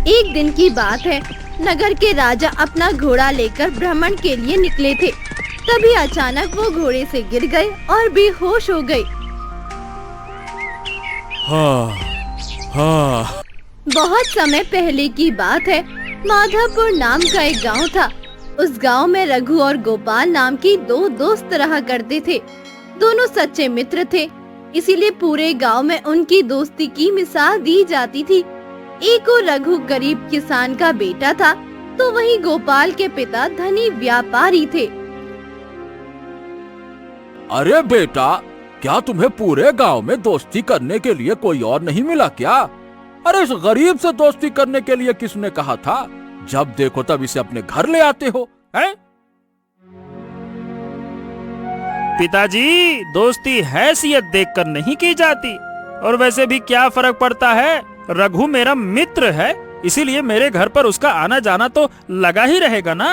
एक दिन की बात है। नगर के राजा अपना घोड़ा लेकर भ्रमण के लिए निकले थे। तभी अचानक वो घोड़े से गिर गए और बेहोश हो गए। बहुत समय पहले की बात है। माधवपुर नाम का एक गांव था। उस गांव में रघु और गोपाल नाम की दो दोस्त रहा करते थे। दोनों सच्चे मित्र थे, इसीलिए पूरे गांव में उनकी दोस्ती की मिसाल दी जाती थी। एक और रघु गरीब किसान का बेटा था, तो वहीं गोपाल के पिता धनी व्यापारी थे। अरे बेटा, क्या तुम्हें पूरे गांव में दोस्ती करने के लिए कोई और नहीं मिला क्या? अरे इस गरीब से दोस्ती करने के लिए किसने कहा था? जब देखो तब इसे अपने घर ले आते हो, हैं? पिताजी, दोस्ती हैसियत देखकर नहीं की जाती। और वैसे भी क्या फर्क पड़ता है, रघु मेरा मित्र है, इसीलिए मेरे घर पर उसका आना जाना तो लगा ही रहेगा ना।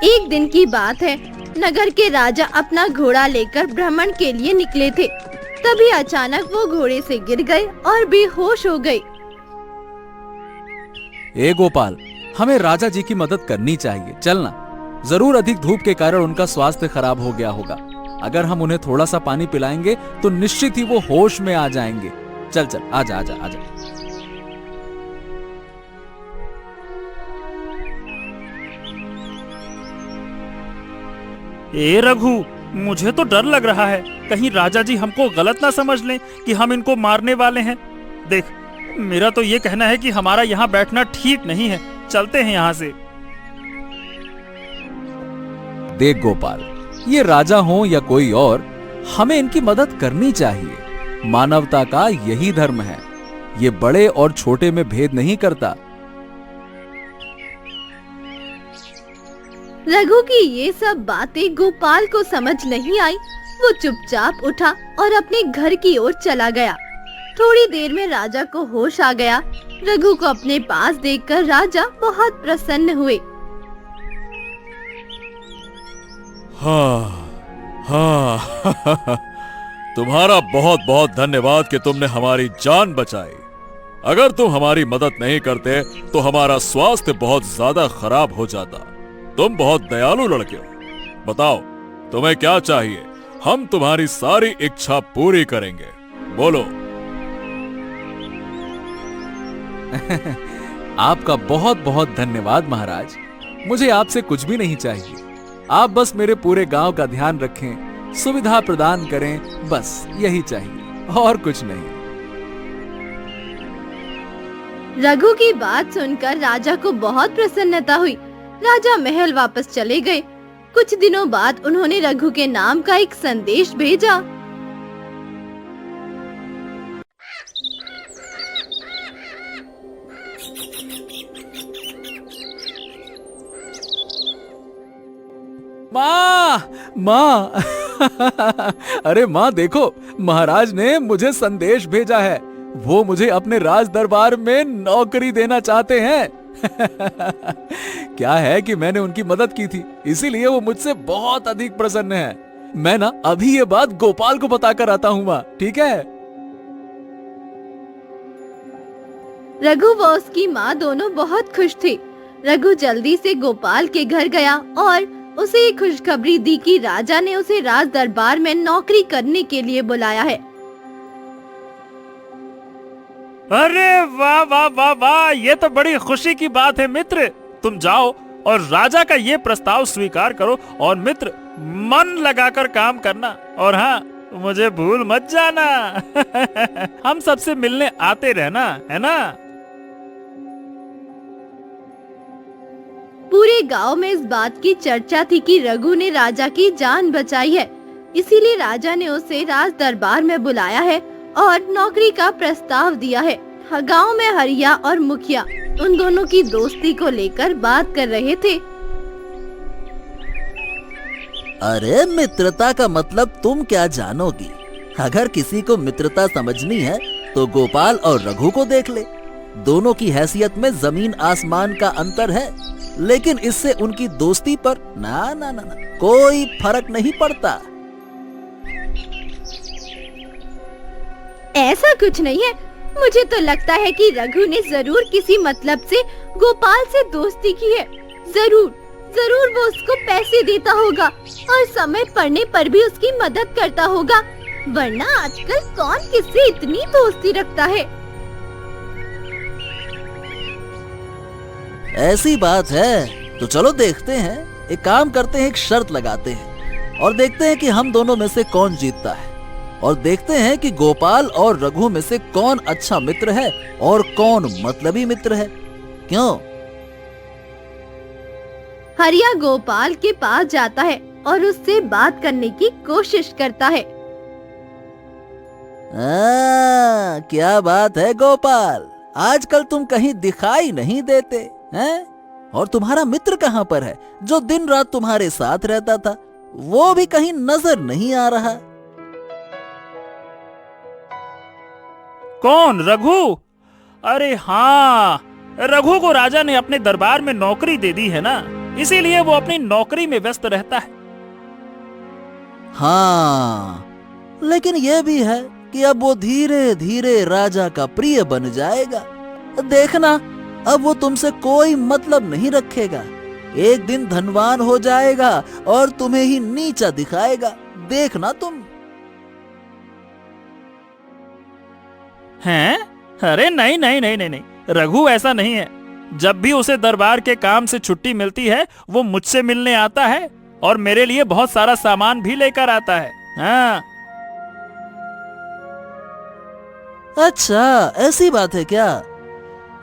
एक दिन की बात है। नगर के राजा अपना घोड़ा लेकर भ्रमण के लिए निकले थे। तभी अचानक वो घोड़े से गिर गए और बेहोश हो गए। ए गोपाल, हमें राजा जी की मदद करनी चाहिए, चलना। जरूर अधिक धूप के कारण उनका स्वास्थ्य खराब हो गया होगा। अगर हम उन्हें थोड़ा सा पानी पिलाएंगे तो निश्चित ही वो होश में आ जाएंगे। चल चल, आजा आजा आजा। ए रघु, मुझे तो डर लग रहा है, कहीं राजा जी हमको गलत ना समझ लें कि हम इनको मारने वाले हैं। देख, मेरा तो ये कहना है कि हमारा यहाँ बैठना ठीक नहीं है, चलते हैं यहाँ से। देख गोपाल, ये राजा हो या कोई और, हमें इनकी मदद करनी चाहिए। मानवता का यही धर्म है। ये बड़े और छोटे में भेद नहीं करता। रघु की ये सब बातें गोपाल को समझ नहीं आई। वो चुपचाप उठा और अपने घर की ओर चला गया। थोड़ी देर में राजा को होश आ गया। रघु को अपने पास देखकर राजा बहुत प्रसन्न हुए। तुम्हारा बहुत बहुत धन्यवाद कि तुमने हमारी जान बचाई। अगर तुम हमारी मदद नहीं करते तो हमारा स्वास्थ्य बहुत ज्यादा खराब हो जाता। तुम बहुत दयालु लड़के हो। बताओ, तुम्हें क्या चाहिए? हम तुम्हारी सारी इच्छा पूरी करेंगे। बोलो। आपका बहुत बहुत धन्यवाद महाराज। मुझे आपसे कुछ भी नहीं चाहिए। आप बस मेरे पूरे गांव का ध्यान रखें, सुविधा प्रदान करें, बस यही चाहिए और कुछ नहीं। रघु की बात सुनकर राजा को बहुत प्रसन्नता हुई। राजा महल वापस चले गए। कुछ दिनों बाद उन्होंने रघु के नाम का एक संदेश भेजा। माँ अरे माँ, देखो, महाराज ने मुझे संदेश भेजा है। वो मुझे अपने राज दरबार में नौकरी देना चाहते हैं। क्या है कि मैंने उनकी मदद की थी, इसीलिए वो मुझसे बहुत अधिक प्रसन्न है। मैं ना अभी ये बात गोपाल को बताकर आता हूँ माँ, ठीक है? रघु व उसकी माँ दोनों बहुत खुश थे। रघु जल्दी से गोपाल के घर गया और उसे ये खुशखबरी दी कि राजा ने उसे राज दरबार में नौकरी करने के लिए बुलाया है। अरे वाह वाह वाह वाह, ये तो बड़ी खुशी की बात है मित्र। तुम जाओ और राजा का ये प्रस्ताव स्वीकार करो और मित्र, मन लगाकर काम करना। और हाँ, मुझे भूल मत जाना। हम सबसे मिलने आते रहना, है ना? पूरे गांव में इस बात की चर्चा थी कि रघु ने राजा की जान बचाई है। इसीलिए राजा ने उसे राज दरबार में बुलाया है और नौकरी का प्रस्ताव दिया है। गांव में हरिया और मुखिया उन दोनों की दोस्ती को लेकर बात कर रहे थे। अरे, मित्रता का मतलब तुम क्या जानोगी? अगर किसी को मित्रता समझनी है तो गोपाल और रघु को देख ले। दोनों की हैसियत में जमीन आसमान का अंतर है, लेकिन इससे उनकी दोस्ती पर ना ना ना ना कोई फर्क नहीं पड़ता। ऐसा कुछ नहीं है। मुझे तो लगता है कि रघु ने जरूर किसी मतलब से गोपाल से दोस्ती की है। जरूर वो उसको पैसे देता होगा और समय पड़ने पर भी उसकी मदद करता होगा, वरना आजकल कौन किससे इतनी दोस्ती रखता है। ऐसी बात है तो चलो देखते हैं। एक काम करते हैं, एक शर्त लगाते हैं और देखते हैं कि हम दोनों में से कौन जीतता है, और देखते हैं कि गोपाल और रघु में से कौन अच्छा मित्र है और कौन मतलबी मित्र है। क्यों? हरिया गोपाल के पास जाता है और उससे बात करने की कोशिश करता है। क्या बात है गोपाल, आजकल तुम कहीं दिखाई नहीं देते हैं? और तुम्हारा मित्र कहाँ पर है जो दिन रात तुम्हारे साथ रहता था? वो भी कहीं नजर नहीं आ रहा। कौन? रघु? अरे हाँ, रघु को राजा ने अपने दरबार में नौकरी दे दी है ना, इसीलिए वो अपनी नौकरी में व्यस्त रहता है। हाँ, लेकिन ये भी है कि अब वो धीरे धीरे राजा का प्रिय बन जाएगा। देखना, अब वो तुमसे कोई मतलब नहीं रखेगा। एक दिन धनवान हो जाएगा और तुम्हें ही नीचा दिखाएगा। देखना तुम। हैं? अरे नहीं नहीं नहीं नहीं नहीं, रघु ऐसा नहीं है। जब भी उसे दरबार के काम से छुट्टी मिलती है वो मुझसे मिलने आता है और मेरे लिए बहुत सारा सामान भी लेकर आता है। हाँ। अच्छा, ऐसी बात है क्या?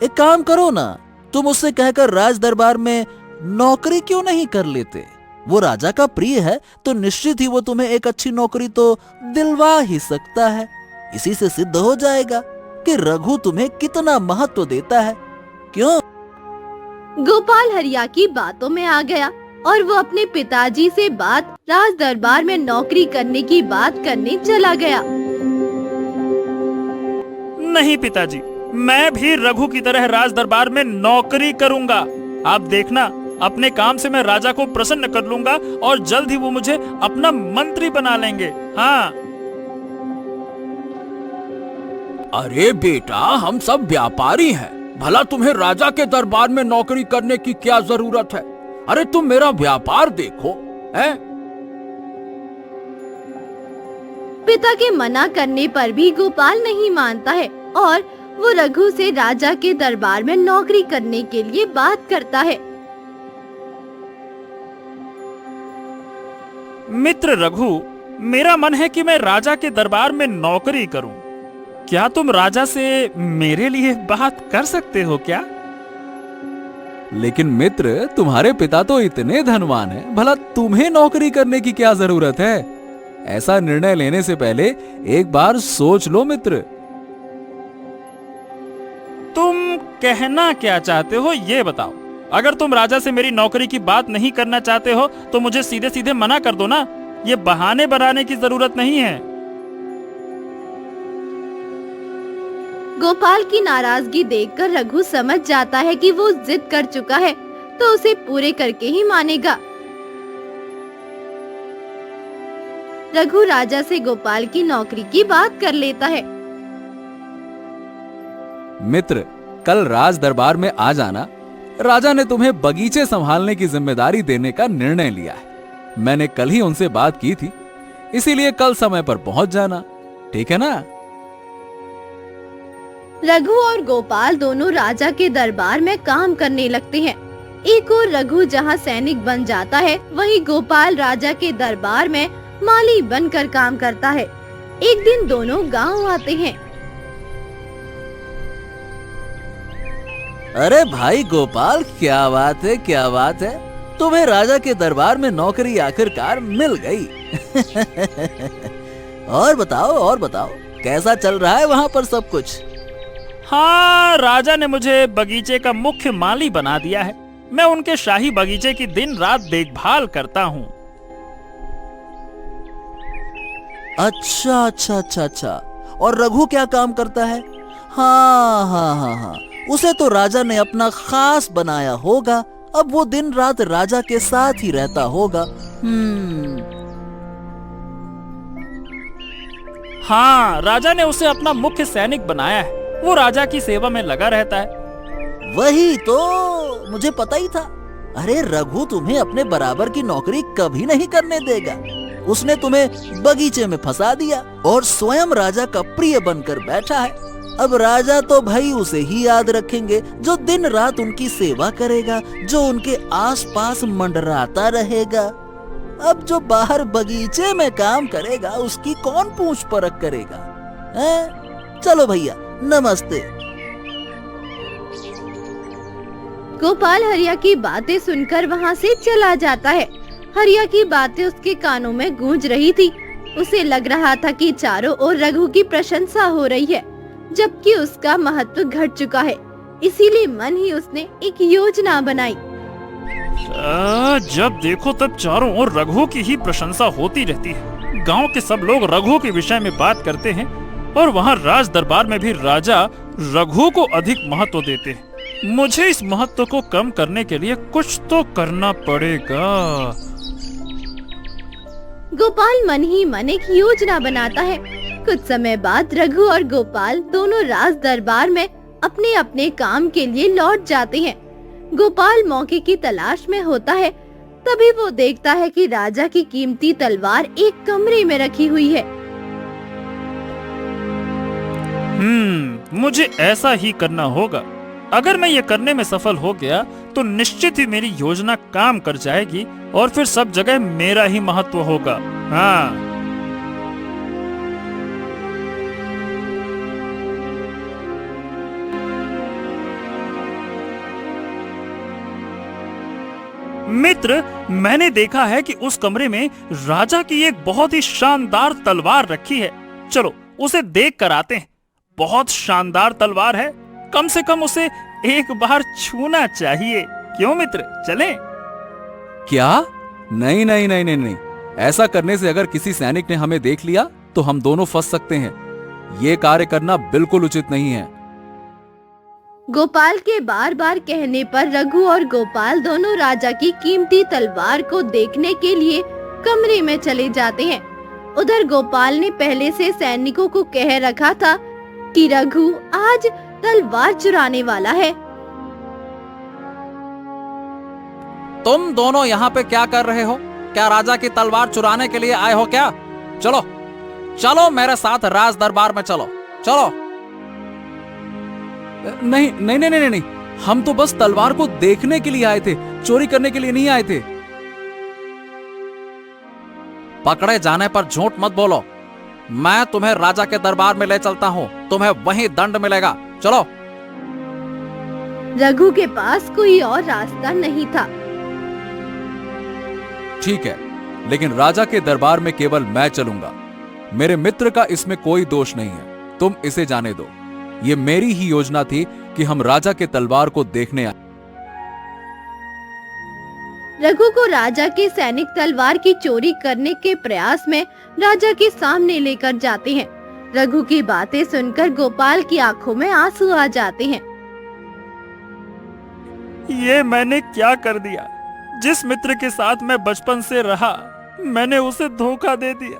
एक काम करो ना, तुम उससे कहकर राज दरबार में नौकरी क्यों नहीं कर लेते? वो राजा का प्रिय है तो निश्चित ही वो तुम्हें एक अच्छी नौकरी तो दिलवा ही सकता है। इसी से सिद्ध हो जाएगा कि रघु तुम्हें कितना महत्व देता है। क्यों? गोपाल हरिया की बातों में आ गया और वो अपने पिताजी से बात राज दरबार में नौकरी करने की बात करने चला गया। नहीं पिताजी, मैं भी रघु की तरह राज दरबार में नौकरी करूंगा। आप देखना, अपने काम से मैं राजा को प्रसन्न कर लूंगा और जल्द ही वो मुझे अपना मंत्री बना लेंगे। हाँ। अरे बेटा, हम सब व्यापारी हैं, भला तुम्हें राजा के दरबार में नौकरी करने की क्या जरूरत है? अरे तुम मेरा व्यापार देखो, हैं? पिता के मना करने पर भी गोपाल नहीं मानता है और वो रघु से राजा के दरबार में नौकरी करने के लिए बात करता है। मित्र रघु, मेरा मन है कि मैं राजा के दरबार में नौकरी करूं। क्या तुम राजा से मेरे लिए बात कर सकते हो क्या? लेकिन मित्र, तुम्हारे पिता तो इतने धनवान हैं, भला तुम्हें नौकरी करने की क्या जरूरत है? ऐसा निर्णय लेने से पहले एक बार सोच लो मित्र। तुम कहना क्या चाहते हो ये बताओ। अगर तुम राजा से मेरी नौकरी की बात नहीं करना चाहते हो तो मुझे सीधे सीधे मना कर दो ना। ये बहाने बनाने की जरूरत नहीं है। गोपाल की नाराजगी देखकर रघु समझ जाता है कि वो जिद कर चुका है तो उसे पूरे करके ही मानेगा। रघु राजा से गोपाल की नौकरी की बात कर लेता है। मित्र, कल राज दरबार में आ जाना। राजा ने तुम्हें बगीचे संभालने की जिम्मेदारी देने का निर्णय लिया है। मैंने कल ही उनसे बात की थी, इसीलिए कल समय पर पहुंच जाना, ठीक है ना? रघु और गोपाल दोनों राजा के दरबार में काम करने लगते हैं। एक और रघु जहां सैनिक बन जाता है, वहीं गोपाल राजा के दरबार में माली बनकर काम करता है। एक दिन दोनों गांव आते हैं। अरे भाई गोपाल, क्या बात है, क्या बात है, तुम्हें राजा के दरबार में नौकरी आखिरकार मिल गई। और बताओ कैसा चल रहा है वहाँ पर सब कुछ? हाँ, राजा ने मुझे बगीचे का मुख्य माली बना दिया है। मैं उनके शाही बगीचे की दिन रात देखभाल करता हूँ। अच्छा। और रघु क्या काम करता है? हाँ, उसे तो राजा ने अपना खास बनाया होगा। अब वो दिन रात राजा के साथ ही रहता होगा। हाँ, राजा ने उसे अपना मुख्य सैनिक बनाया है। वो राजा की सेवा में लगा रहता है। वही तो मुझे पता ही था। अरे रघु तुम्हें अपने बराबर की नौकरी कभी नहीं करने देगा। उसने तुम्हें बगीचे में फंसा दिया और स्वयं राजा का प्रिय बनकर बैठा है। अब राजा तो भाई उसे ही याद रखेंगे जो दिन रात उनकी सेवा करेगा, जो उनके आसपास मंडराता रहेगा। अब जो बाहर बगीचे में काम करेगा उसकी कौन पूछ परख करेगा? हैं? चलो भैया नमस्ते। गोपाल हरिया की बातें सुनकर वहाँ से चला जाता है। हरिया की बातें उसके कानों में गूंज रही थी। उसे लग रहा था कि चारों ओर रघु की प्रशंसा हो रही है, जबकि उसका महत्व घट चुका है। इसीलिए मन ही उसने एक योजना बनाई। जब देखो तब चारों ओर रघु की ही प्रशंसा होती रहती है। गांव के सब लोग रघु के विषय में बात करते हैं और वहाँ राज दरबार में भी राजा रघु को अधिक महत्व देते हैं। मुझे इस महत्व को कम करने के लिए कुछ तो करना पड़ेगा। गोपाल मन ही मन एक योजना बनाता है। कुछ समय बाद रघु और गोपाल दोनों राज दरबार में अपने अपने काम के लिए लौट जाते हैं। गोपाल मौके की तलाश में होता है। तभी वो देखता है कि राजा की कीमती तलवार एक कमरे में रखी हुई है। मुझे ऐसा ही करना होगा। अगर मैं ये करने में सफल हो गया तो निश्चित ही मेरी योजना काम कर जाएगी और फिर सब जगह मेरा ही महत्व होगा। हाँ। मित्र, मैंने देखा है कि उस कमरे में राजा की एक बहुत ही शानदार तलवार रखी है। चलो उसे देख कर आते हैं। बहुत शानदार तलवार है, कम से कम उसे एक बार छूना चाहिए। क्यों मित्र, चलें? क्या? नहीं नहीं नहीं नहीं नहीं, ऐसा करने से अगर किसी सैनिक ने हमें देख लिया तो हम दोनों फंस सकते हैं। ये कार्य करना बिल्कुल उचित नहीं है। गोपाल के बार बार कहने पर रघु और गोपाल दोनों राजा की कीमती तलवार को देखने के लिए कमरे में चले जाते हैं। उधर गोपाल ने पहले से सैनिकों को कह रखा था कि रघु आज तलवार चुराने वाला है। तुम दोनों यहाँ पे क्या कर रहे हो? क्या राजा की तलवार चुराने के लिए आए हो क्या? चलो चलो मेरे साथ राज दरबार में चलो चलो। नहीं नहीं नहीं नहीं नहीं, हम तो बस तलवार को देखने के लिए आए थे, चोरी करने के लिए नहीं आए थे। पकड़े जाने पर झूठ मत बोलो। मैं तुम्हें राजा के दरबार में ले चलता हूँ, तुम्हें वहीं दंड मिलेगा। चलो। रघु के पास कोई और रास्ता नहीं था। ठीक है, लेकिन राजा के दरबार में केवल मैं चलूंगा। मेरे मित्र का इसमें कोई दोष नहीं है, तुम इसे जाने दो। ये मेरी ही योजना थी कि हम राजा के तलवार को देखने आए। रघु को राजा के सैनिक तलवार की चोरी करने के प्रयास में राजा के सामने लेकर जाते हैं। रघु की बातें सुनकर गोपाल की आंखों में आंसू आ जाते हैं। ये मैंने क्या कर दिया? जिस मित्र के साथ मैं बचपन से रहा, मैंने उसे धोखा दे दिया।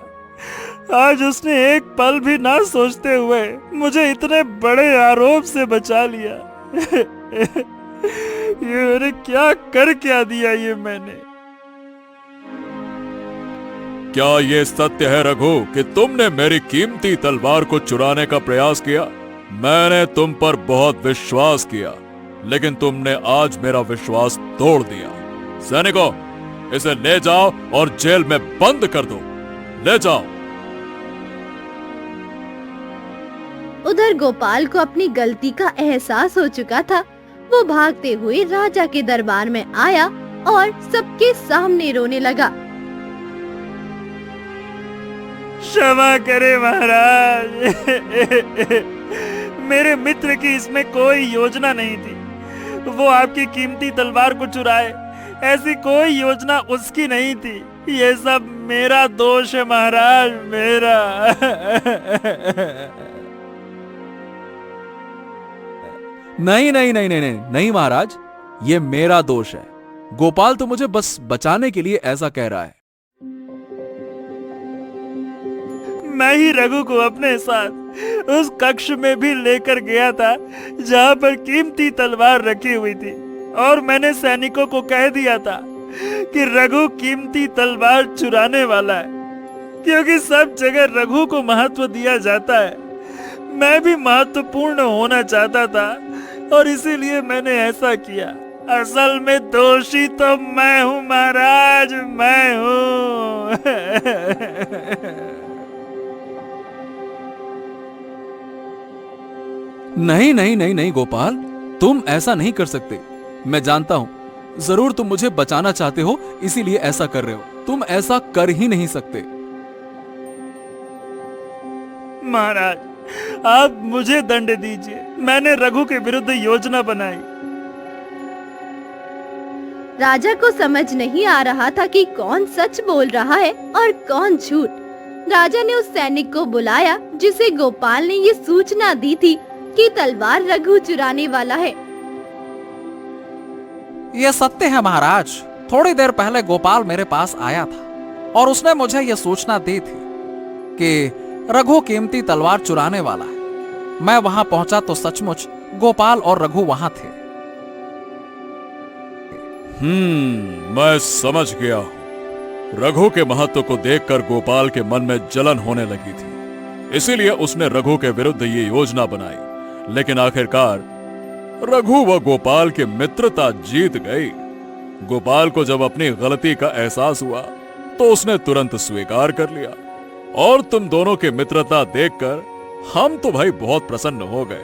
आज उसने एक पल भी ना सोचते हुए मुझे इतने बड़े आरोप से बचा लिया। ये मैंने क्या दिया ये मैंने? क्या ये सत्य है रघु कि तुमने मेरी कीमती तलवार को चुराने का प्रयास किया? मैंने तुम पर बहुत विश्वास किया, लेकिन तुमने आज मेरा विश्वास तोड़ दिया। सैनिकों, इसे ले जाओ और जेल में बंद कर दो। ले जाओ। उधर गोपाल को अपनी गलती का एहसास हो चुका था। वो भागते हुए राजा के दरबार में आया और सबके सामने रोने लगा। क्षमा करे महाराज, मेरे मित्र की इसमें कोई योजना नहीं थी। वो आपकी कीमती तलवार को चुराए, ऐसी कोई योजना उसकी नहीं थी। ये सब मेरा दोष है महाराज, मेरा। नहीं नहीं नहीं नहीं नहीं नहीं महाराज, ये मेरा दोष है। गोपाल तो मुझे बस बचाने के लिए ऐसा कह रहा है। मैं ही रघु को अपने साथ उस कक्ष में भी लेकर गया था जहां पर कीमती तलवार रखी हुई थी, और मैंने सैनिकों को कह दिया था कि रघु कीमती तलवार चुराने वाला है, क्योंकि सब जगह रघु को महत्व दिया जाता है। मैं भी महत्वपूर्ण होना चाहता था और इसीलिए मैंने ऐसा किया। असल में दोषी तो मैं हूँ महाराज, मैं हूँ। नहीं नहीं नहीं नहीं गोपाल, तुम ऐसा नहीं कर सकते। मैं जानता हूं, जरूर तुम मुझे बचाना चाहते हो, इसीलिए ऐसा कर रहे हो। तुम ऐसा कर ही नहीं सकते। महाराज, आप मुझे दंड दीजिए। मैंने रघु के विरुद्ध योजना बनाई। राजा को समझ नहीं आ रहा था कि कौन सच बोल रहा है और कौन झूठ। राजा ने उस सैनिक को बुलाया जिसे गोपाल ने ये सूचना दी थी कि तलवार रघु चुराने वाला है। ये सत्य है महाराज। थोड़ी देर पहले गोपाल मेरे पास आया था और उसने मुझे ये सूचना दी थी कि रघु कीमती तलवार चुराने वाला है। मैं वहां पहुंचा तो सचमुच गोपाल और रघु वहां थे। मैं समझ गया हूं। रघु के महत्व को देखकर गोपाल के मन में जलन होने लगी थी, इसीलिए उसने रघु के विरुद्ध ये योजना बनाई। लेकिन आखिरकार रघु व गोपाल की मित्रता जीत गई। गोपाल को जब अपनी गलती का एहसास हुआ तो उसने तुरंत स्वीकार कर लिया, और तुम दोनों की मित्रता देखकर हम तो भाई बहुत प्रसन्न हो गए।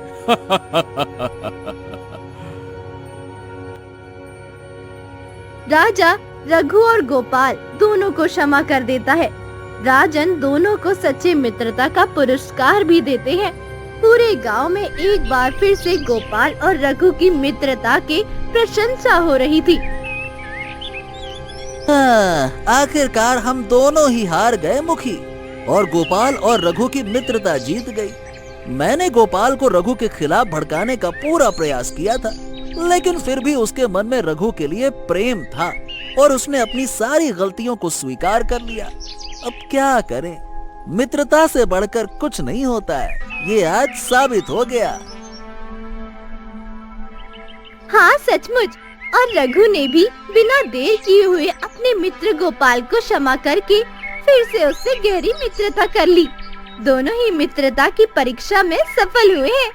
राजा रघु और गोपाल दोनों को क्षमा कर देता है। राजन दोनों को सच्ची मित्रता का पुरस्कार भी देते हैं। पूरे गांव में एक बार फिर से गोपाल और रघु की मित्रता के प्रशंसा हो रही थी। आखिरकार हम दोनों ही हार गए मुखी, और गोपाल और रघु की मित्रता जीत गई। मैंने गोपाल को रघु के खिलाफ भड़काने का पूरा प्रयास किया था, लेकिन फिर भी उसके मन में रघु के लिए प्रेम था और उसने अपनी सारी गलतियों को स्वीकार कर लिया। अब क्या करें, मित्रता से बढ़कर कुछ नहीं होता है, ये आज साबित हो गया। हाँ सचमुच, और रघु ने भी बिना देर किए हुए अपने मित्र गोपाल को क्षमा करके फिर से उससे गहरी मित्रता कर ली। दोनों ही मित्रता की परीक्षा में सफल हुए हैं।